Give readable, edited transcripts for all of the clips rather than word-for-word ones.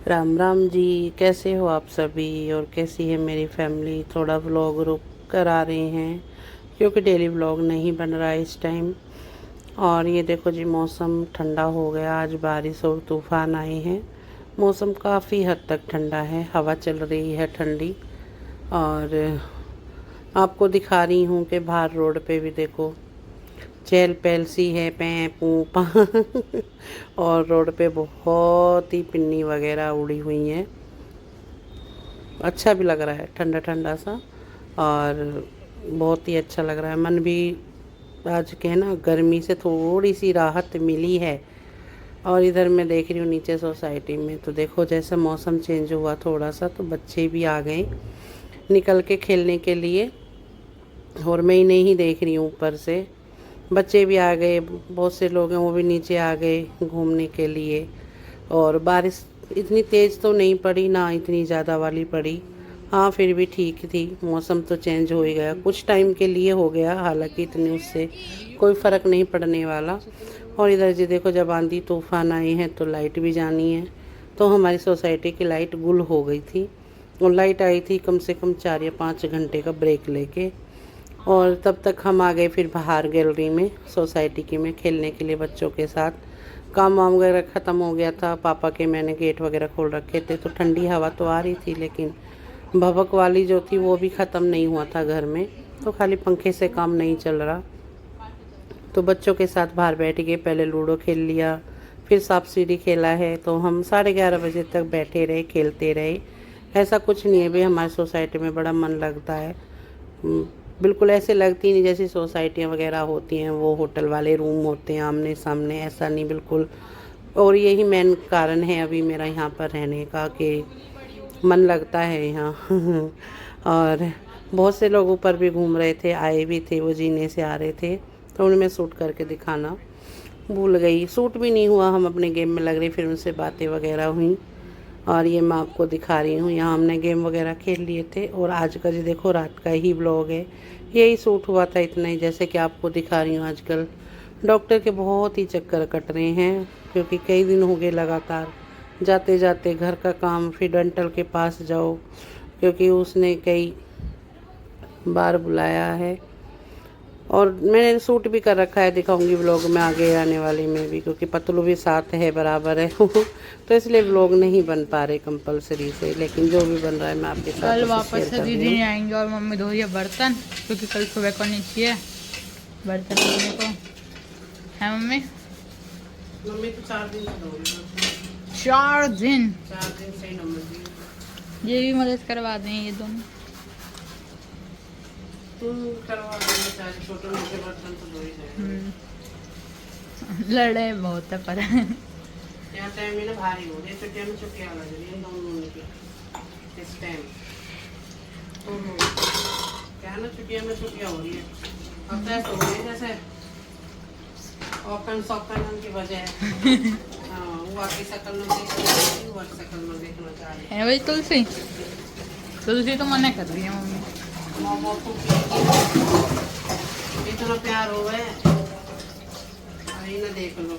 राम राम जी। कैसे हो आप सभी और कैसी है मेरी फैमिली। थोड़ा व्लॉग रुक कर आ रहे हैं क्योंकि डेली व्लॉग नहीं बन रहा है इस टाइम। और ये देखो जी, मौसम ठंडा हो गया। आज बारिश और तूफ़ान आए हैं। मौसम काफ़ी हद तक ठंडा है, हवा चल रही है ठंडी। और आपको दिखा रही हूँ कि बाहर रोड पे भी देखो चहल पहल सी है, पै पू पा और रोड पे बहुत ही पिन्नी वगैरह उड़ी हुई हैं। अच्छा भी लग रहा है, ठंडा ठंडा सा, और बहुत ही अच्छा लग रहा है। मन भी आज के ना गर्मी से थोड़ी सी राहत मिली है। और इधर मैं देख रही हूँ नीचे सोसाइटी में, तो देखो जैसे मौसम चेंज हुआ थोड़ा सा तो बच्चे भी आ गए निकल के खेलने के लिए। और मैं ही नहीं देख रही हूँ, ऊपर से बच्चे भी आ गए, बहुत से लोग हैं वो भी नीचे आ गए घूमने के लिए। और बारिश इतनी तेज़ तो नहीं पड़ी ना, इतनी ज़्यादा वाली पड़ी। हाँ, फिर भी ठीक थी। मौसम तो चेंज हो ही गया, कुछ टाइम के लिए हो गया, हालांकि इतनी उससे कोई फ़र्क नहीं पड़ने वाला। और इधर जी देखो, जब आंधी तूफ़ान आए हैं तो लाइट भी जानी है। तो हमारी सोसाइटी की लाइट गुल हो गई थी। और लाइट आई थी कम से कम 4 या 5 घंटे का ब्रेक लेके। और तब तक हम आ गए फिर बाहर गैलरी में, सोसाइटी की में, खेलने के लिए बच्चों के साथ। काम वाम वगैरह ख़त्म हो गया था पापा के, मैंने गेट वगैरह खोल रखे थे तो ठंडी हवा तो आ रही थी, लेकिन भभक वाली जो थी वो भी ख़त्म नहीं हुआ था घर में। तो खाली पंखे से काम नहीं चल रहा। तो बच्चों के साथ बाहर बैठ गए, पहले लूडो खेल लिया, फिर सांप सीढ़ी खेला है। तो हम 11:30 बजे तक बैठे रहे, खेलते रहे। ऐसा कुछ नहीं है भाई, हमारी सोसाइटी में बड़ा मन लगता है। बिल्कुल ऐसे लगती नहीं जैसी सोसाइटियाँ वगैरह होती हैं, वो होटल वाले रूम होते हैं आमने सामने, ऐसा नहीं बिल्कुल। और यही मेन कारण है अभी मेरा यहाँ पर रहने का, कि मन लगता है यहाँ और बहुत से लोग ऊपर भी घूम रहे थे, आए भी थे, वो जीने से आ रहे थे, तो उन्हें मैं शूट करके दिखाना भूल गई। शूट भी नहीं हुआ, हम अपने गेम में लग रही, फिर उनसे बातें वगैरह हुई। और ये मैं आपको दिखा रही हूँ, यहाँ हमने गेम वगैरह खेल लिए थे। और आज का जो देखो रात का ही ब्लॉग है, यही शूट हुआ था इतना ही, जैसे कि आपको दिखा रही हूँ। आजकल डॉक्टर के बहुत ही चक्कर कट रहे हैं, क्योंकि कई दिन हो गए लगातार जाते जाते घर का काम, फिर डेंटल के पास जाओ, क्योंकि उसने कई बार बुलाया है। और मैंने सूट भी कर रखा है, दिखाऊंगी व्लॉग में आगे आने वाले में भी, क्योंकि पतलू भी साथ है, बराबर है तो इसलिए व्लॉग नहीं बन पा रहे कंपलसरी से, लेकिन जो भी बन रहा है मैं आपके साथ कल शेयर वापस से कर दीदी रही नहीं हूँ। आएंगे और मम्मी धो रही है बर्तन, क्योंकि कल सुबह को नहीं चाहिए बर्तन धोने को, है मम्मी। मम्मी तो 4 दिन से धो रही है। 4 दिन 4 दिन से ही नंबर ये भी मदद करवा दें ये दोनों। करवा देंगे, सारे छोटे मोटे बर्तन तो धो ही जाएंगे। लड़े बहुत है पर यहाँ टाइम में ना भारी हो रही है, छुट्टियाँ में छुट्टियाँ लग रही है दोनों की इस टाइम। क्या है ना, छुट्टियाँ में छुट्टियाँ हो रही है। अब तो ऐसा हो रही है जैसे ओपन सॉपन की वजह है। हाँ, वो आपकी शक्ल में देख रही है, वो आपकी शक्ल में देखना चाह रही है। है भाई तुलसी, तुलसी तो मना कर रही है मम्मी। माँ बाप को की इतना प्यार हो गए, अरे ना देख लो।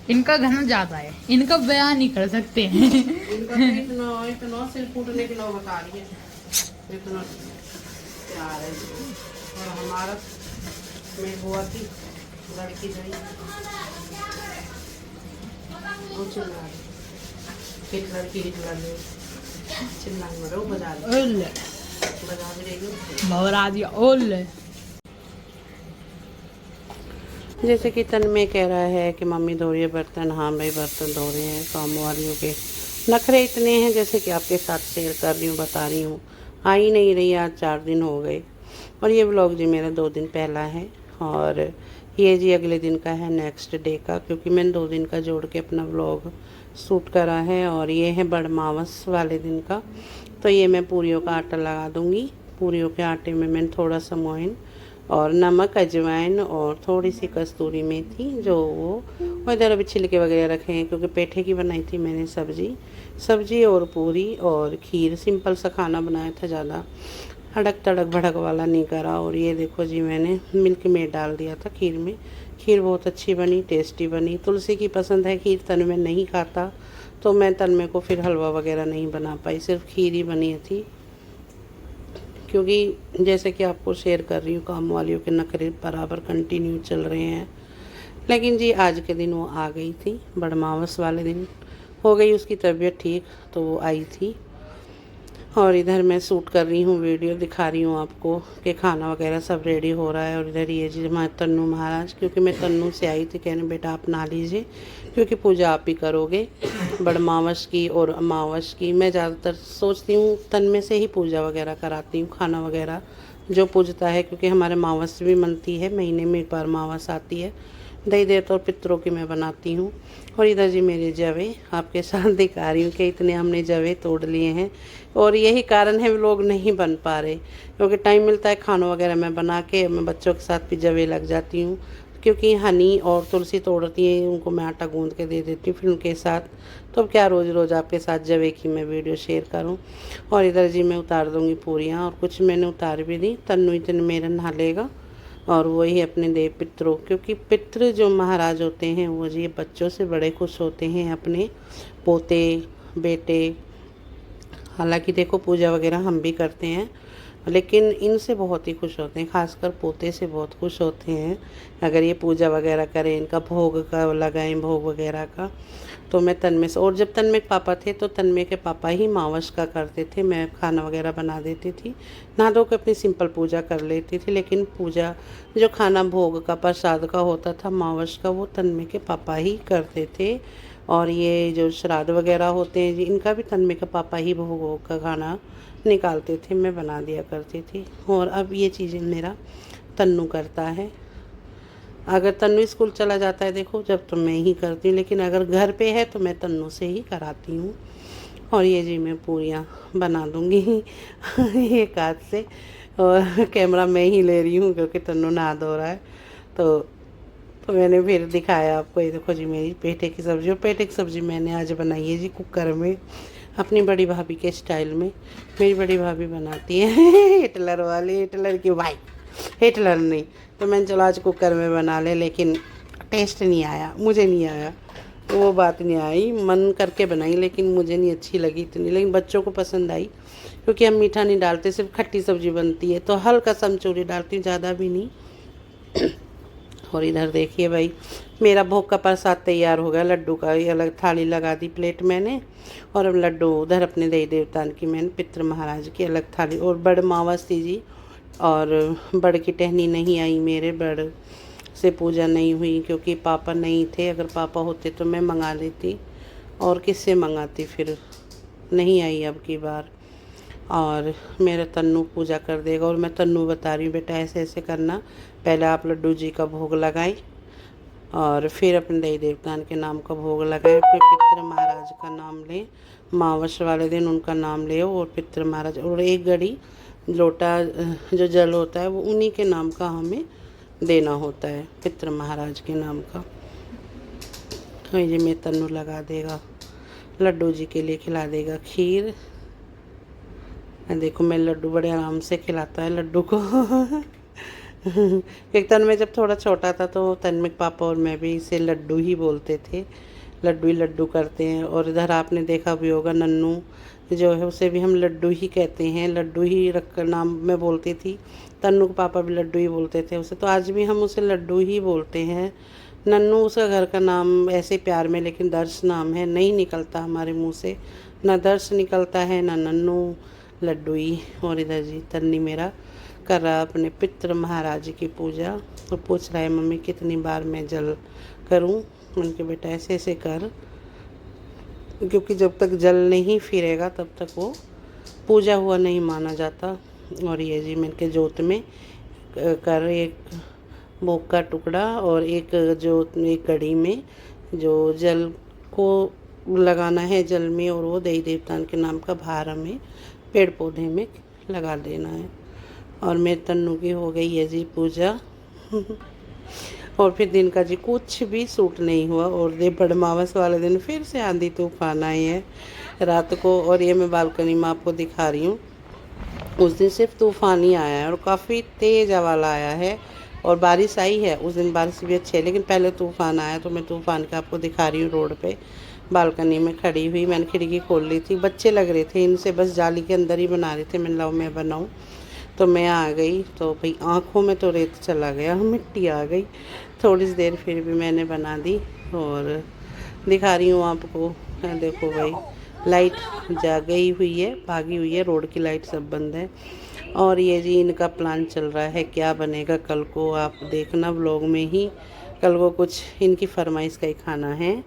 इनका घना ज्यादा है, इनका बयान नहीं कर सकते हैं इनका तो इतना इतना सिर फूटने की नौ बता रही है, इतना प्यार है। और हमारा मेरी बुआ की लड़की गई, वो चिल्ला रही, हिटलर की हिटलर ने चिल्ला मरो, बजा ओले बजा भी रही। भवरा दिया ओले। जैसे कि तन्मय कह रहा है कि मम्मी धो रही है बर्तन। हाँ भाई, बर्तन धो रहे हैं। काम वालियों के नखरे इतने हैं, जैसे कि आपके साथ शेयर कर रही हूँ, बता रही हूँ। आ ही नहीं रही, आज 4 दिन हो गए। और ये व्लॉग जी मेरा 2 दिन पहला है, और ये जी अगले दिन का है, नेक्स्ट डे का, क्योंकि मैंने 2 दिन का जोड़ के अपना व्लॉग शूट करा है। और ये है बड़मावस वाले दिन का। तो ये मैं पूरियों का आटा लगा दूँगी। पूरियों के आटे में मैंने थोड़ा सा मोइन और नमक, अजवाइन और थोड़ी सी कस्तूरी मेथी, जो वो इधर अभी छिलके वगैरह रखे हैं, क्योंकि पेठे की बनाई थी मैंने सब्जी और पूरी और खीर। सिंपल सा खाना बनाया था, ज़्यादा हड़क तड़क भड़क वाला नहीं करा। और ये देखो जी, मैंने मिल्क मेड डाल दिया था खीर में। खीर बहुत अच्छी बनी, टेस्टी बनी। तुलसी की पसंद है खीर, तन में नहीं खाता, तो मैं तन्मय को फिर हलवा वगैरह नहीं बना पाई, सिर्फ खीर ही बनी थी। क्योंकि जैसे कि आपको शेयर कर रही हूँ, काम वालियों के नखरे बराबर कंटिन्यू चल रहे हैं। लेकिन जी आज के दिन वो आ गई थी, बड़मावस वाले दिन हो गई उसकी तबीयत ठीक, तो वो आई थी। और इधर मैं शूट कर रही हूँ, वीडियो दिखा रही हूँ आपको कि खाना वगैरह सब रेडी हो रहा है। और इधर ये जी हमारे तन्नू महाराज, क्योंकि मैं तन्नू से आई थी, कहने बेटा आप नहा लीजिए क्योंकि पूजा आप ही करोगे बड़मावस की और अमावस की। मैं ज़्यादातर सोचती हूँ तन्मय से ही पूजा वगैरह कराती हूँ, खाना वगैरह जो पूजता है, क्योंकि हमारे मावस भी मनती है, महीने में एक बार मावस आती है। दही देवता और पितरों की मैं बनाती हूँ। और इधर जी मेरे जवे आपके साथ दिखा रही हूँ कि इतने हमने जवे तोड़ लिए हैं। और यही कारण है लोग नहीं बन पा रहे, क्योंकि टाइम मिलता है खाना वगैरह मैं बना के मैं बच्चों के साथ भी जवे लग जाती हूँ। क्योंकि हनी और तुलसी तोड़ती है, उनको मैं आटा गूंद के दे देती हूँ फिर उनके साथ। तो अब क्या रोज़ रोज़ आपके साथ जवे की मैं वीडियो शेयर करूँ। और इधर जी मैं उतार दूँगी पूरियाँ, और कुछ मैंने उतार भी दी। तन्नू इतने मेरा नहा लेगा और वही अपने देव पितरों, क्योंकि पितृ जो महाराज होते हैं वो जी बच्चों से बड़े खुश होते हैं, अपने पोते बेटे। हालांकि देखो पूजा वगैरह हम भी करते हैं, लेकिन इनसे बहुत ही खुश होते हैं, खासकर पोते से बहुत खुश होते हैं अगर ये पूजा वगैरह करें, इनका भोग का लगाएं, भोग वगैरह का। तो मैं तन्मय से, और जब तन्मय के पापा थे तो तन्मय के पापा ही मावस का करते थे, मैं खाना वगैरह बना देती थी, नहा धो के अपनी सिंपल पूजा कर लेती थी। लेकिन पूजा जो खाना भोग का प्रसाद का होता था मावस का, वो तन्मय के पापा ही करते थे। और ये जो श्राद्ध वगैरह होते हैं जी, इनका भी तन्मय के पापा ही भोग का खाना निकालते थे, मैं बना दिया करती थी। और अब ये चीज़ें मेरा तन्नू करता है। अगर तन्नू स्कूल चला जाता है देखो जब, तो मैं ही करती हूँ, लेकिन अगर घर पे है तो मैं तन्नू से ही कराती हूँ। और ये जी मैं पूरियाँ बना दूँगी एक हाथ से, और कैमरा मैं ही ले रही हूँ क्योंकि तन्नू नहा धो रहा है। तो मैंने फिर दिखाया आपको। ये देखो जी मेरी पेठे की सब्ज़ी, और पेठे की सब्ज़ी मैंने आज बनाई है जी कुकर में, अपनी बड़ी भाभी के स्टाइल में। मेरी बड़ी भाभी बनाती है हिटलर वाली, हिटलर की भाई, हिटलर नहीं। तो मैंने चलो आज कुकर में बना ले, लेकिन टेस्ट नहीं आया, मुझे नहीं आया, तो वो बात नहीं आई। मन करके बनाई लेकिन मुझे नहीं अच्छी लगी इतनी, लेकिन बच्चों को पसंद आई, क्योंकि हम मीठा नहीं डालते, सिर्फ खट्टी सब्ज़ी बनती है तो हल्का सा अमचूरी डालती हूँ, ज़्यादा भी नहीं। और इधर देखिए भाई मेरा भोग का प्रसाद तैयार हो गया, लड्डू का। ये अलग थाली लगा दी प्लेट मैंने, और अब लड्डू उधर अपने देवी देवतान की मैंने, पितृ महाराज की अलग थाली। और बड़ मावस थी जी, और बड़ की टहनी नहीं आई मेरे, बड़ से पूजा नहीं हुई क्योंकि पापा नहीं थे। अगर पापा होते तो मैं मंगा लेती, और किससे मंगाती, फिर नहीं आई अब की बार। और मेरा तन्नू पूजा कर देगा। और मैं तन्नू बता रही हूँ बेटा ऐसे ऐसे करना, पहले आप लड्डू जी का भोग लगाएं और फिर अपने देवी देवतान के नाम का भोग लगाएं, फिर पितृ महाराज का नाम लें, मावस वाले दिन उनका नाम ले, और पितृ महाराज, और एक घड़ी लोटा जो जल होता है वो उन्हीं के नाम का हमें देना होता है, पितृ महाराज के नाम का। तो ये मैं तन्नू लगा देगा, लड्डू जी के लिए खिला देगा खीर। देखो मैं लड्डू बड़े आराम से खिलाता है लड्डू को एक तन्मय जब थोड़ा छोटा था तो तन्मय पापा और मैं भी इसे लड्डू ही बोलते थे, लड्डू ही लड्डू करते हैं। और इधर आपने देखा भी होगा नन्नू जो है उसे भी हम लड्डू ही कहते हैं, लड्डू ही रख कर नाम मैं बोलती थी। तन्नू के पापा भी लड्डू ही बोलते थे उसे, तो आज भी हम उसे लड्डू ही बोलते हैं। नन्नू उसका घर का नाम ऐसे प्यार में, लेकिन दर्श नाम है, नहीं निकलता हमारे मुँह से, ना दर्श निकलता है ना नन्नू, लड्डू ही। और इधर जी तन्नी मेरा कर रहा अपने पितृ महाराज की पूजा, तो पूछ रहा है मम्मी कितनी बार मैं जल करूं। उनके बेटा ऐसे ऐसे कर, क्योंकि जब तक जल नहीं फिरेगा तब तक वो पूजा हुआ नहीं माना जाता। और ये जी मैंने जोत में कर एक भोग का टुकड़ा, और एक जोत एक कड़ी में जो जल को लगाना है जल में, और वो देवी देवतान के नाम का भार हमें पेड़ पौधे में लगा देना है। और मेरे तन्नू की हो गई है जी पूजा और फिर दिन का जी कुछ भी सूट नहीं हुआ। और दे बड़मावस वाले दिन फिर से आंधी तूफान आई है रात को, और ये मैं बालकनी में आपको दिखा रही हूँ। उस दिन सिर्फ तूफान ही आया है और काफ़ी तेज़ हवा आया है, और बारिश आई है उस दिन, बारिश भी अच्छी है, लेकिन पहले तूफान आया। तो मैं तूफान का आपको दिखा रही हूँ रोड पे। बालकनी में खड़ी हुई, मैंने खिड़की खोल ली थी। बच्चे लग रहे थे, इनसे बस जाली के अंदर ही बना रहे थे। मैंने लाओ मैं बनाऊँ, तो मैं आ गई तो भाई आँखों में तो रेत चला गया, मिट्टी आ गई। थोड़ी सी देर फिर भी मैंने बना दी और दिखा रही हूँ आपको। देखो भाई लाइट जा गई हुई है, भागी हुई है, रोड की लाइट सब बंद है। और ये जी इनका प्लान चल रहा है, क्या बनेगा कल को आप देखना व्लॉग में ही। कल को कुछ इनकी फरमाइश का ही खाना है।